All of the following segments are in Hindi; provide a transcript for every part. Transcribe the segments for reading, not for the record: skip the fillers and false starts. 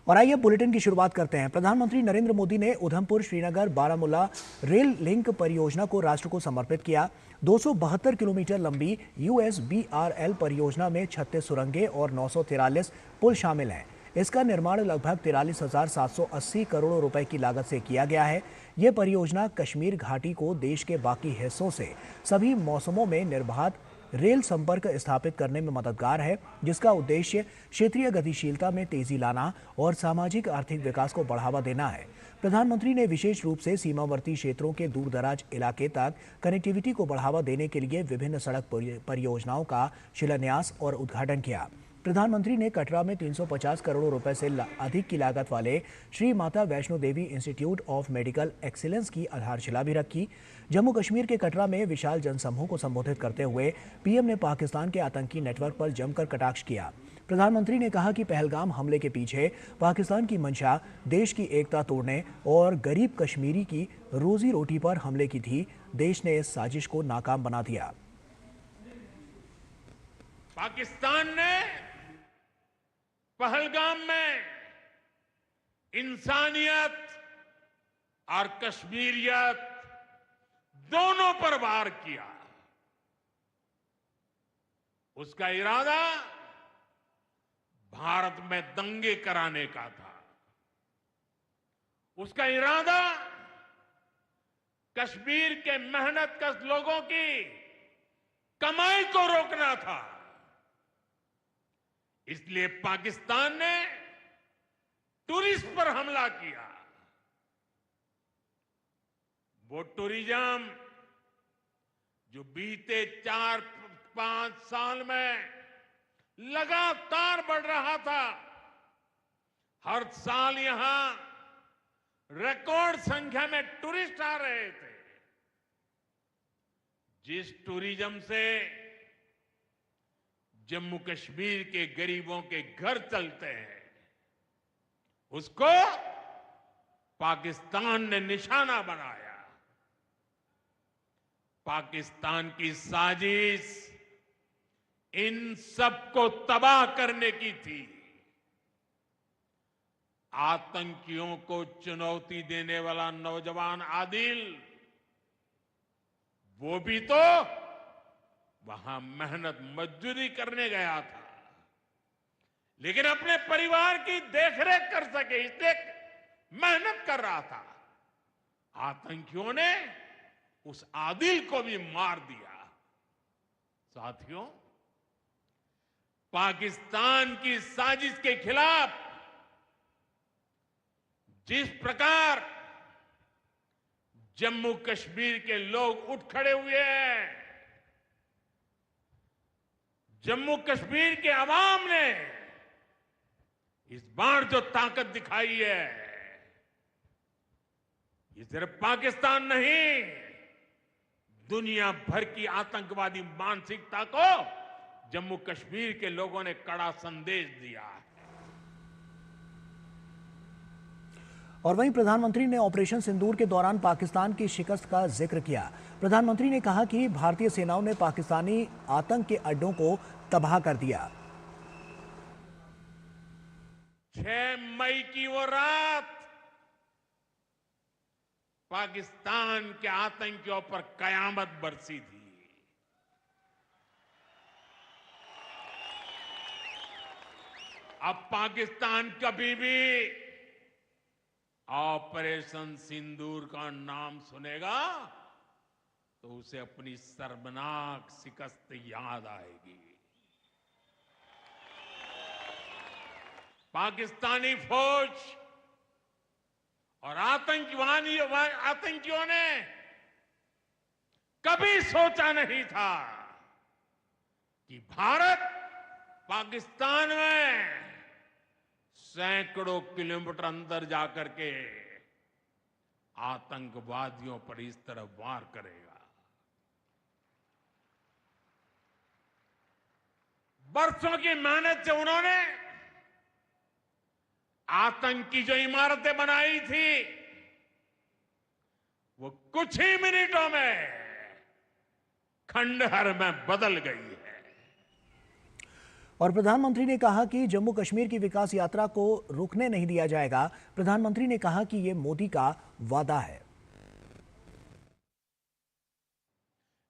और आइए बुलेटिन की शुरुआत करते हैं। प्रधानमंत्री नरेंद्र मोदी ने उधमपुर श्रीनगर बारामूला रेल लिंक परियोजना को राष्ट्र को समर्पित किया। 272 किलोमीटर लंबी USBRL परियोजना में 36 सुरंगें और 943 पुल शामिल हैं। इसका निर्माण लगभग 43,780 करोड़ रुपए की लागत से किया गया है। ये परियोजना कश्मीर घाटी को देश के बाकी हिस्सों से सभी मौसमों में निर्बाध रेल संपर्क स्थापित करने में मददगार है, जिसका उद्देश्य क्षेत्रीय गतिशीलता में तेजी लाना और सामाजिक आर्थिक विकास को बढ़ावा देना है। प्रधानमंत्री ने विशेष रूप से सीमावर्ती क्षेत्रों के दूरदराज इलाके तक कनेक्टिविटी को बढ़ावा देने के लिए विभिन्न सड़क परियोजनाओं का शिलान्यास और उद्घाटन किया। प्रधानमंत्री ने कटरा में 350 करोड़ रुपए से अधिक की लागत वाले Shri Mata Vaishno Devi institute of medical excellence की आधारशिला भी रखी। जम्मू कश्मीर के कटरा में विशाल जनसमूह को संबोधित करते हुए पीएम ने पाकिस्तान के आतंकी नेटवर्क पर जमकर कटाक्ष किया। प्रधानमंत्री ने कहा कि पहलगाम हमले के पीछे पाकिस्तान की मंशा देश की एकता तोड़ने और गरीब कश्मीरी की रोजी रोटी पर हमले की थी। देश ने इस साजिश को नाकाम बना दिया। पाकिस्तान ने पहलगाम में इंसानियत और कश्मीरियत दोनों पर वार किया। उसका इरादा भारत में दंगे कराने का था। उसका इरादा कश्मीर के मेहनतकश लोगों की कमाई को रोकना था। इसलिए पाकिस्तान ने टूरिस्ट पर हमला किया। वो टूरिज्म जो बीते 4-5 साल में लगातार बढ़ रहा था, हर साल यहां रिकॉर्ड संख्या में टूरिस्ट आ रहे थे। जिस टूरिज्म से जम्मू कश्मीर के गरीबों के घर चलते हैं, उसको पाकिस्तान ने निशाना बनाया। पाकिस्तान की साजिश इन सबको तबाह करने की थी। आतंकियों को चुनौती देने वाला नौजवान आदिल, वो भी तो वहां मेहनत मजदूरी करने गया था, लेकिन अपने परिवार की देखरेख कर सके इसलिए मेहनत कर रहा था। आतंकियों ने उस आदिल को भी मार दिया। साथियों, पाकिस्तान की साजिश के खिलाफ जिस प्रकार जम्मू कश्मीर के लोग उठ खड़े हुए हैं, जम्मू कश्मीर के अवाम ने इस बार जो ताकत दिखाई है, ये सिर्फ पाकिस्तान नहीं, दुनिया भर की आतंकवादी मानसिकता को जम्मू कश्मीर के लोगों ने कड़ा संदेश दिया है। और वहीं प्रधानमंत्री ने ऑपरेशन सिंदूर के दौरान पाकिस्तान की शिकस्त का जिक्र किया। प्रधानमंत्री ने कहा कि भारतीय सेनाओं ने पाकिस्तानी आतंक के अड्डों को तबाह कर दिया। 6 मई की वो रात पाकिस्तान के आतंकियों पर कयामत बरसी थी। अब पाकिस्तान कभी भी ऑपरेशन सिंदूर का नाम सुनेगा तो उसे अपनी शर्मनाक शिकस्त याद आएगी। पाकिस्तानी फौज और आतंकियों ने कभी सोचा नहीं था कि भारत पाकिस्तान में सैकड़ों किलोमीटर अंदर जाकर के आतंकवादियों पर इस तरह वार करेगा। बरसों की मेहनत से उन्होंने आतंक की जो इमारतें बनाई थी, वो कुछ ही मिनटों में खंडहर में बदल गई है। और प्रधानमंत्री ने कहा कि जम्मू कश्मीर की विकास यात्रा को रुकने नहीं दिया जाएगा। प्रधानमंत्री ने कहा कि ये मोदी का वादा है।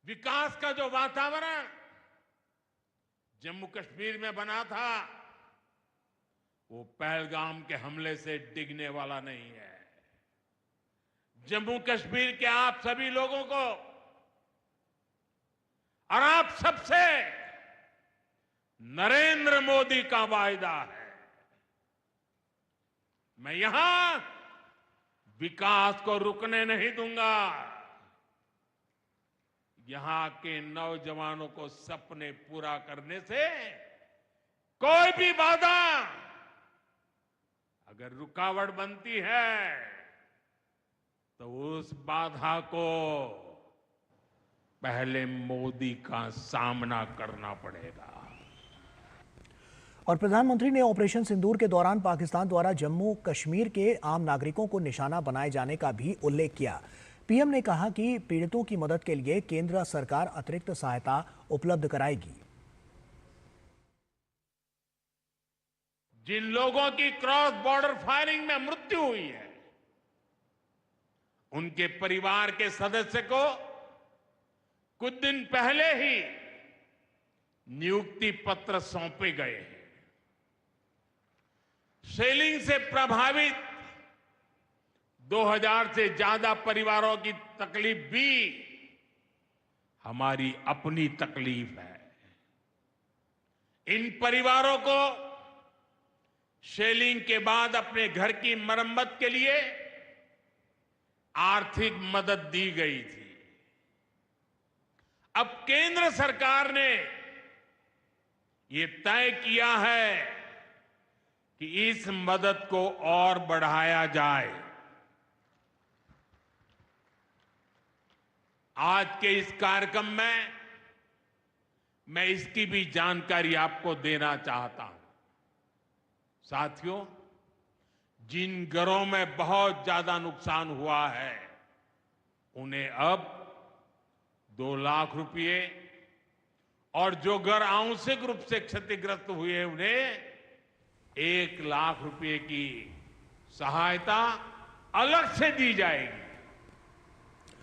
विकास का जो वातावरण जम्मू कश्मीर में बना था, वो पहलगाम के हमले से डिगने वाला नहीं है। जम्मू कश्मीर के आप सभी लोगों को और आप सबसे नरेंद्र मोदी का वायदा है। मैं यहां विकास को रुकने नहीं दूंगा। यहां के नौजवानों को सपने पूरा करने से कोई भी बाधा अगर रुकावट बनती है तो उस बाधा को पहले मोदी का सामना करना पड़ेगा। और प्रधानमंत्री ने ऑपरेशन सिंदूर के दौरान पाकिस्तान द्वारा जम्मू कश्मीर के आम नागरिकों को निशाना बनाए जाने का भी उल्लेख किया। पीएम ने कहा कि पीड़ितों की मदद के लिए केंद्र सरकार अतिरिक्त सहायता उपलब्ध कराएगी। जिन लोगों की क्रॉस बॉर्डर फायरिंग में मृत्यु हुई है, उनके परिवार के सदस्य को कुछ दिन पहले ही नियुक्ति पत्र सौंपे गए हैं। शेलिंग से प्रभावित 2000 से ज्यादा परिवारों की तकलीफ भी हमारी अपनी तकलीफ है। इन परिवारों को शेलिंग के बाद अपने घर की मरम्मत के लिए आर्थिक मदद दी गई थी। अब केंद्र सरकार ने ये तय किया है कि इस मदद को और बढ़ाया जाए। आज के इस कार्यक्रम में मैं इसकी भी जानकारी आपको देना चाहता हूं। साथियों, जिन घरों में बहुत ज्यादा नुकसान हुआ है, उन्हें अब 2 लाख रुपए और जो घर आंशिक रूप से क्षतिग्रस्त हुए उन्हें 1 लाख रुपए की सहायता अलग से दी जाएगी।